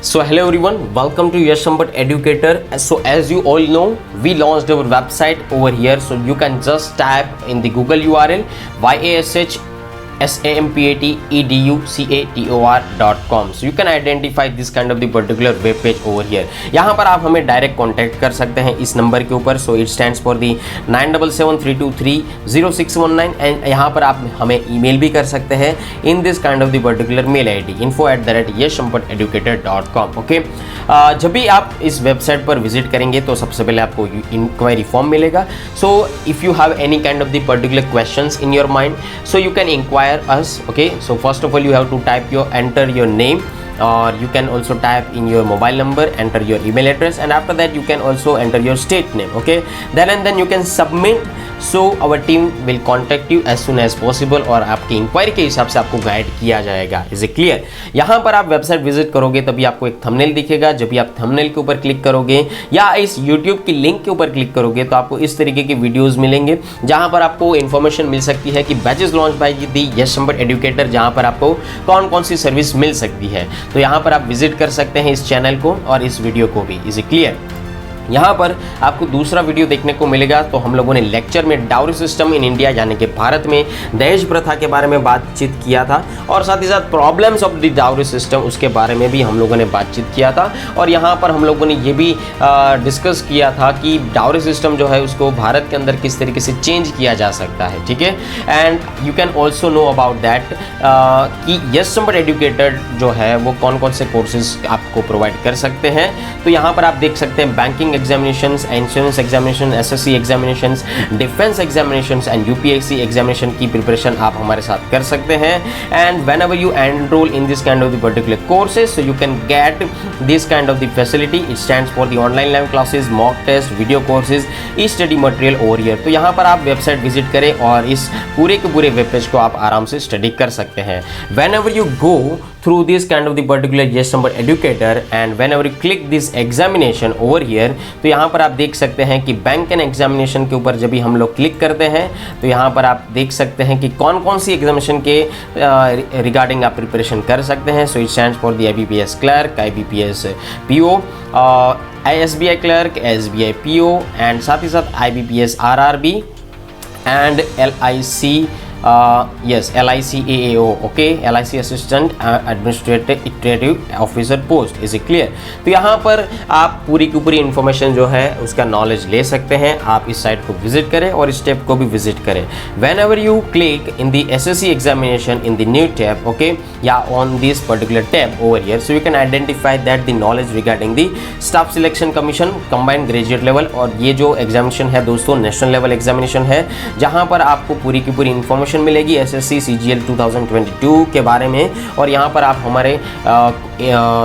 So hello everyone, welcome to Yash Sampat Educator. So as you all know, we launched our website over here. So you can just type in the Google URL yashsampateducator.com. So you can identify this kind of the particular web page over here. यहाँ पर आप हमें direct contact कर सकते हैं इस number के ऊपर. So it stands for the 9773230619 and यहाँ पर आप हमें ईमेल भी कर सकते हैं in this kind of the particular mail ID info@yashsampateducator.com. Okay, जब भी आप इस वेबसाइट पर विजिट करेंगे तो सबसे पहले आपको इंक्वायरी फॉर्म मिलेगा. So if you have any kind of the particular questions in your mind, so you can inquire us. Okay, so first of all you have to enter your name, or you can also type in your mobile number, enter your email address, and after that you can also enter your state name. Okay, then you can submit. So our team will contact you as soon as possible और आपकी inquiry के हिसाब से आपको guide किया जाएगा. Is it clear? यहाँ पर आप वेबसाइट विजिट करोगे तभी आपको एक थंबनेल दिखेगा. जब भी आप थंबनेल के ऊपर क्लिक करोगे या इस यूट्यूब की लिंक के ऊपर क्लिक करोगे तो आपको इस तरीके के वीडियोस मिलेंगे जहाँ पर आपको इन्फॉर्मेशन मिल सकती है कि batches launch by the Yash Sampat educator, जहाँ पर आपको कौन कौन सी सर्विस मिल सकती है. तो यहाँ पर आप विजिट कर सकते हैं इस चैनल को और इस वीडियो को भी. Is it clear? यहाँ पर आपको दूसरा वीडियो देखने को मिलेगा. तो हम लोगों ने लेक्चर में डाउरी सिस्टम इन इंडिया यानी कि भारत में दहेज प्रथा के बारे में बातचीत किया था और साथ ही साथ problems of the dowry system उसके बारे में भी हम लोगों ने बातचीत किया था. और यहाँ पर हम लोगों ने ये भी डिस्कस किया था कि डाउरी सिस्टम जो है उसको भारत के अंदर किस तरीके से चेंज किया जा सकता है. ठीक है, and you can also know about that कि यश संपत एजुकेटर जो है वो कौन कौन से कोर्सेज आपको प्रोवाइड कर सकते हैं. तो यहाँ पर आप देख सकते हैं banking examinations, insurance examination, SSC examinations, defence examinations and UPSC examination की प्रिपरेशन आप हमारे साथ कर सकते हैं. And whenever you enroll in this kind of the particular courses, so you can get this kind of the facility. It stands for the online live classes, mock test, video courses, study material over here. तो यहाँ पर आप website visit करें और इस पूरे के पूरे वेब पेज को आप आराम से स्टडी कर सकते हैं. Whenever you go through this kind of the particular Yash Sampat Educator and whenever you click this examination over here, तो यहाँ पर आप देख सकते हैं कि बैंक एंड एग्जामिनेशन के ऊपर जब भी हम लोग क्लिक करते हैं तो यहाँ पर आप देख सकते हैं कि कौन कौन सी एग्जामिनेशन के रिगार्डिंग आप प्रिपरेशन कर सकते हैं. सो it stands for the IBPS clerk, IBPS PO, SBI clerk, SBI PO and साथ ही साथ IBPS RRB and LIC AAO. Okay, LIC assistant administrative officer post. Is it clear? तो यहाँ पर आप पूरी की पूरी इंफॉर्मेशन जो है उसका नॉलेज ले सकते हैं. आप इस साइट को विजिट करें और इस टैब को भी विजिट करें. Whenever you click in the SSC examination in the new tab, okay, या on this particular tab over here, so you can identify that the knowledge regarding the staff selection commission combined graduate level. और ये जो examination है दोस्तों national level examination है जहाँ पर आपको पूरी की पूरी इंफॉर्मेशन मिलेगी SSC CGL 2022 के बारे में. और यहाँ पर आप हमारे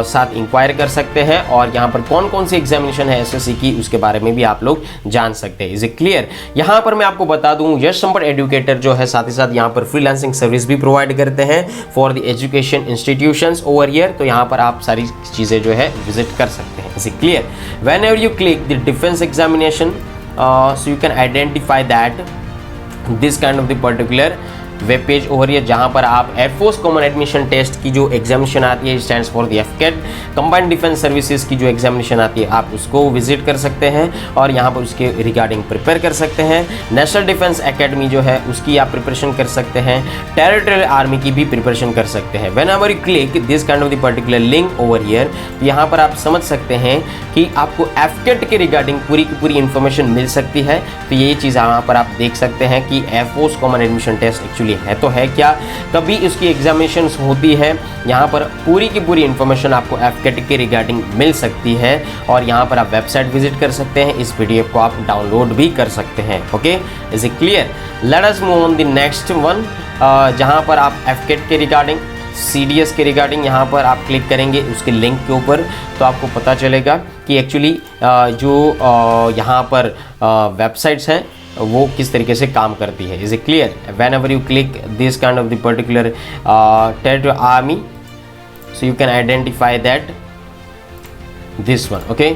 साथ इंक्वायर कर सकते हैं और यहाँ पर कौन कौन सी एग्जामिनेशन है SSC की उसके बारे में भी आप लोग जान सकते हैं. Is it clear? यहाँ पर मैं आपको बता दूं यश संपत एजुकेटर जो है साथ ही साथ यहाँ पर फ्रीलांसिंग सर्विस भी प्रोवाइड करते हैं for the education institutions over here. तो यहाँ पर आप सारी चीज़ें जो है विजिट कर सकते हैं. Is it clear? When ever you click the defence examination, so you can identify that this kind of the particular web page over here जहाँ पर आप एयरफोर्स कॉमन एडमिशन टेस्ट की जो एग्जामिनेशन आती है stands for the FCAT, combined defence services की जो examination आती है आप उसको विजिट कर सकते हैं और यहाँ पर उसके रिगार्डिंग प्रिपेयर कर सकते हैं. नेशनल डिफेंस एकेडमी जो है उसकी आप प्रिपरेशन कर सकते हैं. टेरिटोरियल आर्मी की भी प्रिपरेशन कर सकते हैं. When ever you click this kind of the particular link over here, यहाँ पर आप समझ सकते हैं कि आपको FCAT के रिगार्डिंग पूरी की पूरी इंफॉर्मेशन मिल सकती है. तो ये चीज़ यहाँ पर आप देख सकते हैं कि air force common admission test actually है तो है क्या, कभी इसकी एग्जामिनेशंस होती है, यहाँ पर पूरी की पूरी इंफॉर्मेशन आपको FCAT के रिगार्डिंग मिल सकती है. और यहाँ पर आप वेबसाइट विजिट कर सकते हैं, इस PDF को आप डाउनलोड भी कर सकते हैं. Okay, is it clear? Let us move on the next one जहाँ पर आप FCAT के रिगार्डिंग, CDS के रिगार्डिंग यहाँ पर आप क्लिक करेंगे उसके लिंक के ऊपर तो आपको पता चलेगा कि एक्चुअली जो यहाँ पर वेबसाइट्स हैं वो किस तरीके से काम करती है. Is it clear? When ever you click this kind of the particular territorial army, so you can identify that this one. Okay,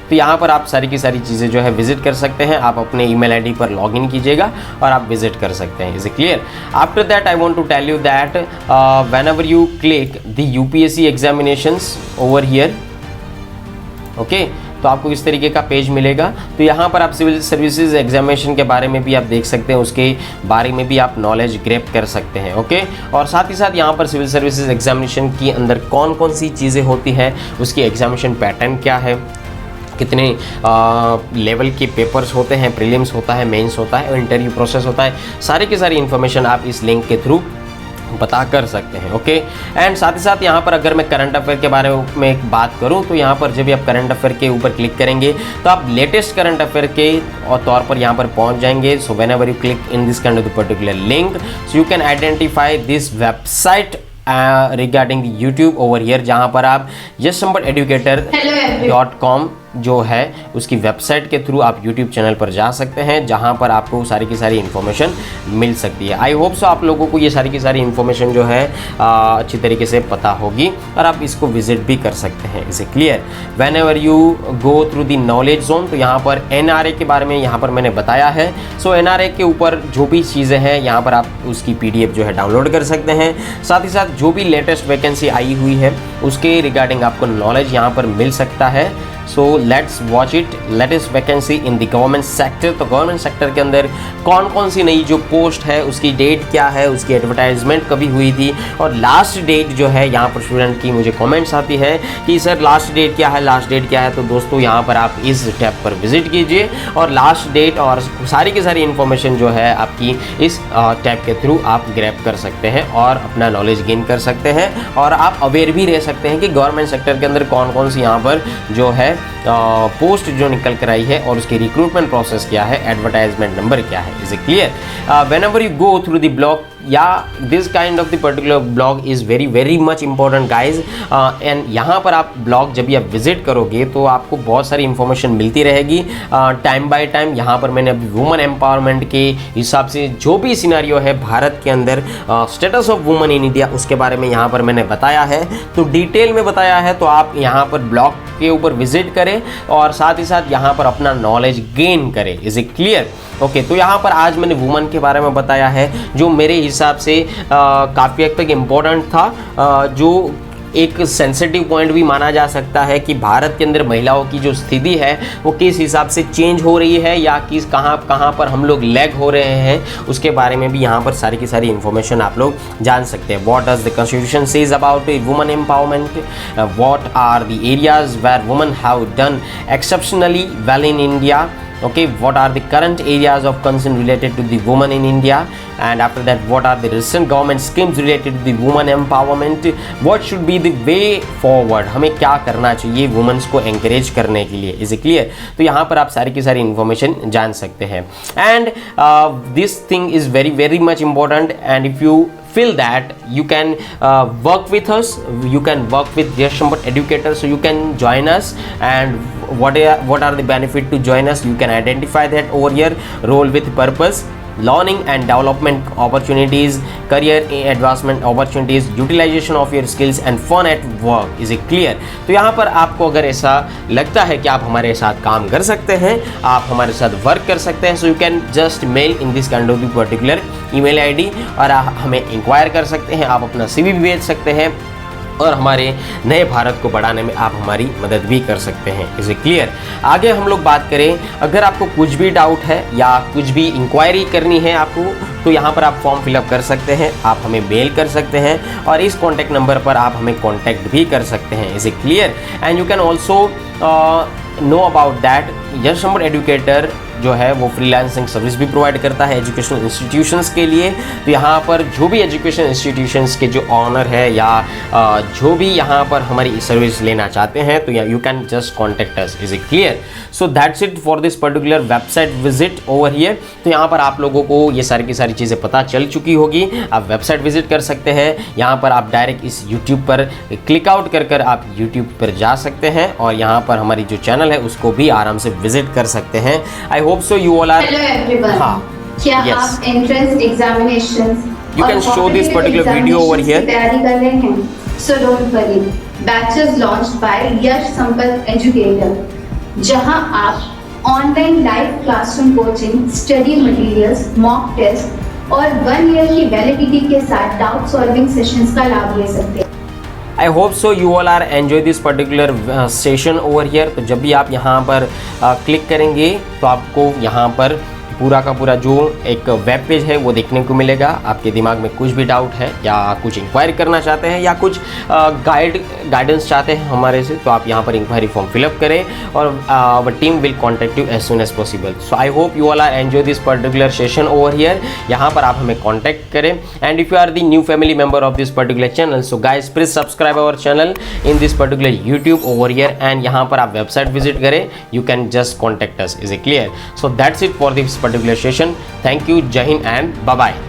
तो यहाँ पर आप सारी की सारी चीज़ें जो है विजिट कर सकते हैं. आप अपने ईमेल ID पर लॉगिन कीजिएगा और आप विजिट कर सकते हैं. Is it clear? After that I want to tell you that whenever you click the UPSC examinations over here, okay. तो आपको इस तरीके का पेज मिलेगा। तो यहाँ पर आप सिविल सर्विसेज एग्जामिनेशन के बारे में भी आप देख सकते हैं, उसके बारे में भी आप नॉलेज ग्रैब कर सकते हैं, ओके। और साथ ही साथ यहाँ पर सिविल सर्विसेज एग्जामिनेशन के अंदर कौन कौन सी चीज़ें होती हैं, उसकी एग्जामिनेशन पैटर्न क्या है, कितने लेवल के पेपर्स होते हैं, प्रीलिम्स होता है, मेंस होता है और इंटरव्यू प्रोसेस होता है, सारी की सारी इन्फॉर्मेशन आप इस लिंक के थ्रू पता कर सकते हैं, ओके। एंड साथ ही साथ यहाँ पर अगर मैं करंट अफेयर के बारे में एक बात करूँ तो यहाँ पर जब भी आप करंट अफेयर के ऊपर क्लिक करेंगे तो आप लेटेस्ट करंट अफेयर के तौर पर यहाँ पर पहुँच जाएंगे। So whenever you click in this kind of the particular link, so you can identify this website regarding the YouTube over here, जहाँ पर आप yessambateducator.com जो है उसकी वेबसाइट के थ्रू आप यूट्यूब चैनल पर जा सकते हैं, जहां पर आपको सारी की सारी इन्फॉर्मेशन मिल सकती है। आई होप सो आप लोगों को ये सारी की सारी इन्फॉर्मेशन जो है अच्छी तरीके से पता होगी और आप इसको विजिट भी कर सकते हैं। Is it clear? When ever you go through the knowledge zone, तो यहाँ पर NRA के बारे में यहाँ पर मैंने बताया है। सो NRA के ऊपर जो भी चीज़ें हैं यहाँ पर आप उसकी PDF जो है डाउनलोड कर सकते हैं। साथ ही साथ जो भी लेटेस्ट वैकेंसी आई हुई है उसके रिगार्डिंग आपको नॉलेज यहाँ पर मिल सकता है। So let's watch it. Latest vacancy in the government sector, तो गवर्नमेंट सेक्टर के अंदर कौन कौन सी नई जो पोस्ट है, उसकी डेट क्या है, उसकी एडवर्टाइजमेंट कभी हुई थी और लास्ट डेट जो है यहाँ पर स्टूडेंट की मुझे कमेंट्स आती है कि सर लास्ट डेट क्या है, लास्ट डेट क्या है। तो दोस्तों यहाँ पर आप इस टैब पर विजिट कीजिए और लास्ट डेट और सारी की सारी इन्फॉर्मेशन जो है आपकी इस टैब के थ्रू आप ग्रैब कर सकते हैं और अपना नॉलेज गेन कर सकते हैं और आप अवेयर भी रह सकते हैं कि गवर्नमेंट सेक्टर के अंदर कौन कौन सी यहाँ पर जो है पोस्ट जो निकल कर आई है और उसकी रिक्रूटमेंट प्रोसेस क्या है, एडवर्टाइजमेंट नंबर क्या है। Is it clear? Whenever you go through the blog, या this kind of the particular blog is very much important guys. And यहाँ पर आप ब्लॉग जब भी आप विजिट करोगे तो आपको बहुत सारी इन्फॉर्मेशन मिलती रहेगी टाइम बाय टाइम। यहाँ पर मैंने अभी वुमेन एम्पावरमेंट के हिसाब से जो भी सिनेरियो है भारत के अंदर, status of women in India, उसके बारे में यहाँ पर मैंने बताया है, तो डिटेल में बताया है। तो आप यहाँ पर ब्लॉग के ऊपर विजिट करें और साथ ही साथ यहाँ पर अपना नॉलेज गेन करें। Is it clear? ओके। तो यहाँ पर आज मैंने वुमन के बारे में बताया है जो मेरे हिसाब से काफ़ी हद तक इम्पोर्टेंट था, जो एक सेंसिटिव पॉइंट भी माना जा सकता है कि भारत के अंदर महिलाओं की जो स्थिति है वो किस हिसाब से चेंज हो रही है या किस कहाँ पर हम लोग लैग हो रहे हैं, उसके बारे में भी यहाँ पर सारी की सारी इन्फॉर्मेशन आप लोग जान सकते हैं। What does the constitution says about women empowerment, what are the areas where women have done exceptionally well in India, okay, what are the current areas of concern related to the woman in India, and after that what are the recent government schemes related to the woman empowerment, what should be the way forward, हमें क्या करना चाहिए women's को encourage करने के लिए। Is it clear? तो यहाँ पर आप सारी की सारी इन्फॉर्मेशन जान सकते हैं। And this thing is very much important, and if you feel that you can work with us, you can work with yessambateducator, so you can join us. And what are the benefit to join us? You can identify that over here. Role with purpose, learning and development opportunities, career advancement opportunities, utilization of your skills and fun at work. Is it clear? तो यहाँ पर आपको अगर ऐसा लगता है कि आप हमारे साथ काम कर सकते हैं, आप हमारे साथ वर्क कर सकते हैं, so you can just mail in this kind of the particular email ID और आप हमें इंक्वायर कर सकते हैं, आप अपना CV भी भेज सकते हैं और हमारे नए भारत को बढ़ाने में आप हमारी मदद भी कर सकते हैं। Is it clear? आगे हम लोग बात करें, अगर आपको कुछ भी डाउट है या कुछ भी इंक्वायरी करनी है आपको, तो यहाँ पर आप फॉर्म फिलअप कर सकते हैं, आप हमें मेल कर सकते हैं और इस कॉन्टैक्ट नंबर पर आप हमें कॉन्टैक्ट भी कर सकते हैं। Is it clear? And you can also know about that यशसंबटेडुकेटर जो है वो फ्रीलांसिंग सर्विस भी प्रोवाइड करता है एजुकेशनल इंस्टीट्यूशंस के लिए। तो यहाँ पर जो भी एजुकेशन इंस्टीट्यूशंस के जो ऑनर है या जो भी यहाँ पर हमारी सर्विस लेना चाहते हैं, तो you can just contact us. Is it clear? So that's it for this particular website visit over here. तो यहाँ पर आप लोगों को ये सारी की सारी चीज़ें पता चल चुकी होगी। आप वेबसाइट विजिट कर सकते हैं, यहाँ पर आप डायरेक्ट इस यूट्यूब पर क्लिक आउट कर आप यूट्यूब पर जा सकते हैं और यहाँ पर हमारी जो चैनल है उसको भी आराम से विजिट कर सकते हैं। I hope so you all are. Hello everyone. हाँ. क्या Yes. आप entrance examinations You can show this particular video over here. तैयारी कर रहे हैं? So don't worry. Batches launched by Yash Sampat educator, जहां आप online live classroom coaching, study materials, mock test और 1 ईयर की वैलिडिटी के साथ डाउट सॉल्विंग सेशंस का लाभ ले सकते हैं। I hope so you all are enjoy this particular session over here. तो जब भी आप यहाँ पर क्लिक करेंगे तो आपको यहाँ पर पूरा का पूरा जो एक वेब पेज है वो देखने को मिलेगा। आपके दिमाग में कुछ भी डाउट है या कुछ इंक्वायरी करना चाहते हैं या कुछ गाइडेंस चाहते हैं हमारे से, तो आप यहाँ पर इंक्वायरी फॉर्म फिलअप करें और our team will contact you as soon as possible. So I hope you all are enjoy this particular session over here. यहाँ पर आप हमें कॉन्टैक्ट करें and if you are the new family member of this particular channel, so guys please subscribe our channel in this particular YouTube over here and यहाँ पर आप website visit करें, you can just contact us. Is it clear? So that's it for this particular session. Thank you, Jai Hind and bye bye.